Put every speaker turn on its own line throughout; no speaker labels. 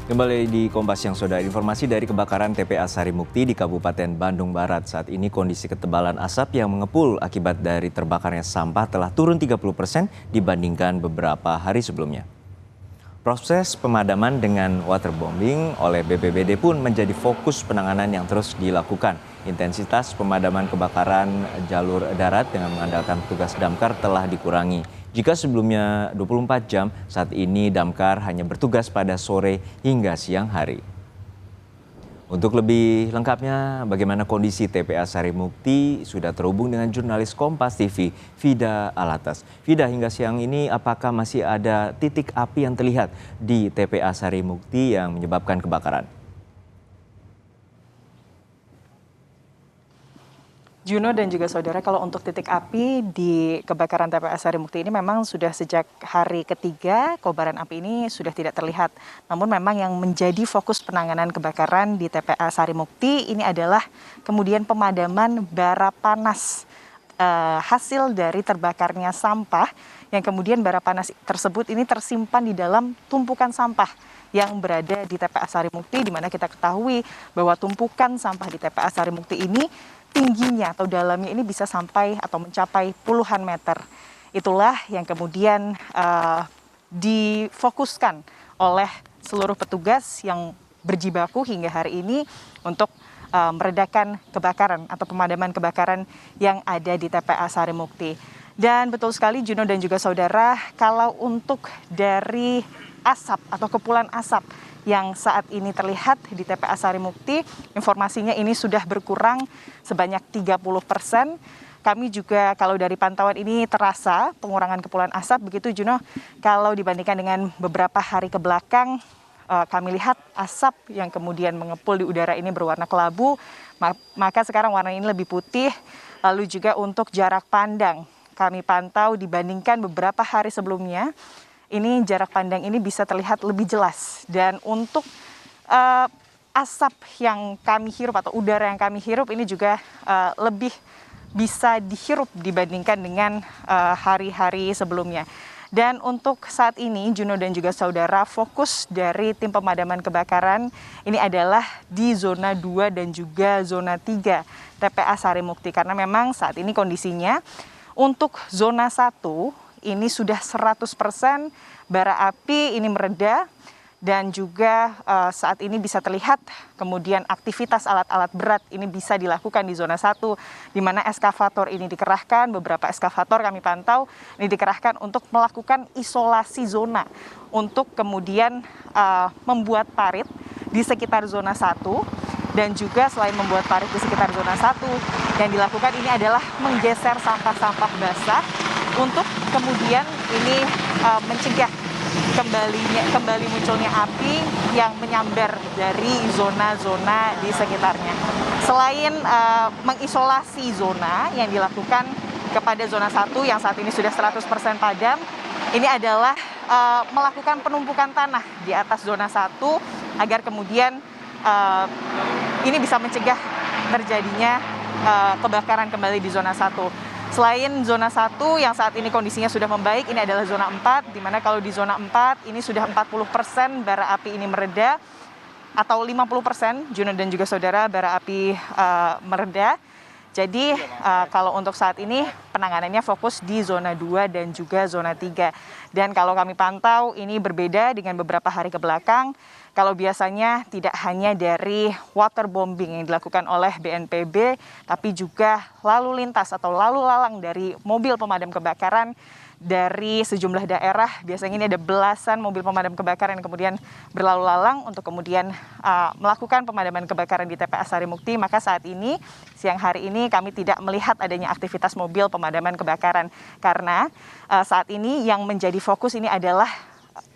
Kembali di Kompas Siang, Saudara. Informasi dari kebakaran TPA Sarimukti di Kabupaten Bandung Barat. Saat ini kondisi ketebalan asap yang mengepul akibat dari terbakarnya sampah telah turun 30% dibandingkan beberapa hari sebelumnya. Proses pemadaman dengan waterbombing oleh BPBD pun menjadi fokus penanganan yang terus dilakukan. Intensitas pemadaman kebakaran jalur darat dengan mengandalkan petugas damkar telah dikurangi. Jika sebelumnya 24 jam, saat ini damkar hanya bertugas pada sore hingga siang hari. Untuk lebih lengkapnya, bagaimana kondisi TPA Sarimukti sudah terhubung dengan jurnalis Kompas TV, Vida Alatas. Vida, hingga siang ini apakah masih ada titik api yang terlihat di TPA Sarimukti yang menyebabkan kebakaran?
Juno dan juga saudara, kalau untuk titik api di kebakaran TPA Sarimukti ini memang sudah sejak hari ketiga kobaran api ini sudah tidak terlihat. Namun memang yang menjadi fokus penanganan kebakaran di TPA Sarimukti ini adalah kemudian pemadaman bara panas hasil dari terbakarnya sampah, yang kemudian bara panas tersebut ini tersimpan di dalam tumpukan sampah yang berada di TPA Sarimukti, di mana kita ketahui bahwa tumpukan sampah di TPA Sarimukti ini tingginya atau dalamnya ini bisa sampai atau mencapai puluhan meter. Itulah yang kemudian difokuskan oleh seluruh petugas yang berjibaku hingga hari ini untuk meredakan kebakaran atau pemadaman kebakaran yang ada di TPA Sarimukti. Dan betul sekali Juno dan juga saudara, kalau untuk dari asap atau kepulan asap yang saat ini terlihat di TPA Sarimukti, informasinya ini sudah berkurang sebanyak 30%. Kami juga kalau dari pantauan ini terasa pengurangan kepulan asap, begitu Juno, kalau dibandingkan dengan beberapa hari ke belakang, kami lihat asap yang kemudian mengepul di udara ini berwarna kelabu, maka sekarang warna ini lebih putih. Lalu juga untuk jarak pandang, kami pantau dibandingkan beberapa hari sebelumnya, ini jarak pandang ini bisa terlihat lebih jelas. Dan untuk asap yang kami hirup atau udara yang kami hirup ini juga lebih bisa dihirup dibandingkan dengan hari-hari sebelumnya. Dan untuk saat ini Juno dan juga saudara, fokus dari tim pemadaman kebakaran ini adalah di zona 2 dan juga zona 3 TPA Sarimukti. Karena memang saat ini kondisinya untuk zona 1 ini sudah 100% bara api ini mereda, dan juga saat ini bisa terlihat kemudian aktivitas alat-alat berat ini bisa dilakukan di zona 1, di mana eskavator ini dikerahkan, beberapa eskavator kami pantau ini dikerahkan untuk melakukan isolasi zona, untuk kemudian membuat parit di sekitar zona 1. Dan juga selain membuat parit di sekitar zona 1, yang dilakukan ini adalah menggeser sampah-sampah basah untuk kemudian ini mencegah kembali munculnya api yang menyambar dari zona-zona di sekitarnya. Selain mengisolasi zona yang dilakukan kepada zona 1 yang saat ini sudah 100% padam, ini adalah melakukan penumpukan tanah di atas zona 1 agar kemudian ini bisa mencegah terjadinya kebakaran kembali di zona 1. Selain zona 1 yang saat ini kondisinya sudah membaik, ini adalah zona 4, di mana kalau di zona 4 ini sudah 40% bara api ini mereda, atau 50% Juno dan juga saudara bara api mereda. Jadi kalau untuk saat ini penanganannya fokus di zona 2 dan juga zona 3. Dan kalau kami pantau ini berbeda dengan beberapa hari ke belakang. Kalau biasanya tidak hanya dari waterbombing yang dilakukan oleh BNPB, tapi juga lalu lintas atau lalu lalang dari mobil pemadam kebakaran dari sejumlah daerah. Biasanya ini ada belasan mobil pemadam kebakaran yang kemudian berlalu lalang untuk kemudian melakukan pemadaman kebakaran di TPA Sarimukti. Maka saat ini, siang hari ini kami tidak melihat adanya aktivitas mobil pemadaman kebakaran. Karena saat ini yang menjadi fokus ini adalah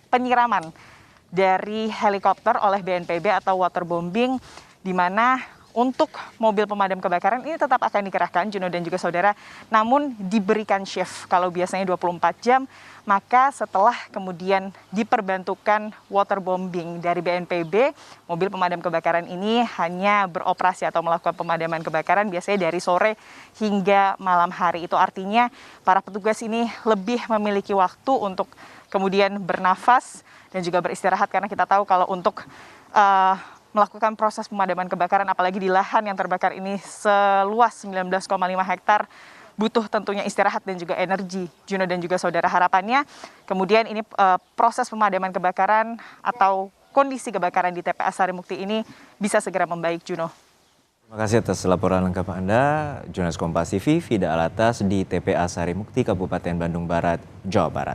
penyiraman dari helikopter oleh BNPB atau waterbombing, di mana untuk mobil pemadam kebakaran ini tetap akan dikerahkan Juno dan juga saudara, namun diberikan shift. Kalau biasanya 24 jam, maka setelah kemudian diperbantukan waterbombing dari BNPB, mobil pemadam kebakaran ini hanya beroperasi atau melakukan pemadaman kebakaran biasanya dari sore hingga malam hari. Itu artinya para petugas ini lebih memiliki waktu untuk kemudian bernafas dan juga beristirahat, karena kita tahu kalau untuk melakukan proses pemadaman kebakaran apalagi di lahan yang terbakar ini seluas 19,5 hektar butuh tentunya istirahat dan juga energi, Juno dan juga saudara. Harapannya kemudian ini proses pemadaman kebakaran atau kondisi kebakaran di TPA Sarimukti ini bisa segera membaik, Juno.
Terima kasih atas laporan lengkap Anda, jurnalis Kompas TV, Vida Alatas di TPA Sarimukti, Kabupaten Bandung Barat, Jawa Barat.